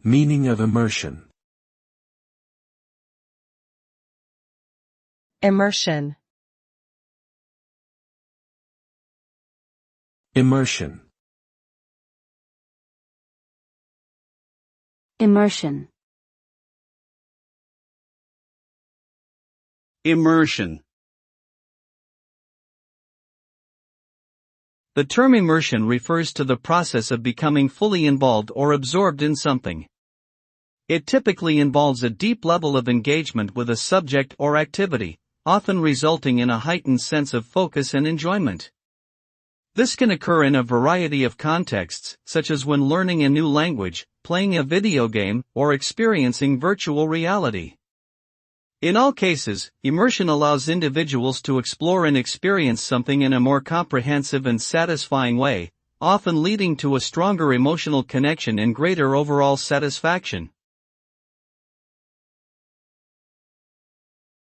Meaning of immersion. Immersion. Immersion. Immersion. Immersion. The term immersion refers to the process of becoming fully involved or absorbed in something. It typically involves a deep level of engagement with a subject or activity, often resulting in a heightened sense of focus and enjoyment. This can occur in a variety of contexts, such as when learning a new language, playing a video game, or experiencing virtual reality. In all cases, immersion allows individuals to explore and experience something in a more comprehensive and satisfying way, often leading to a stronger emotional connection and greater overall satisfaction.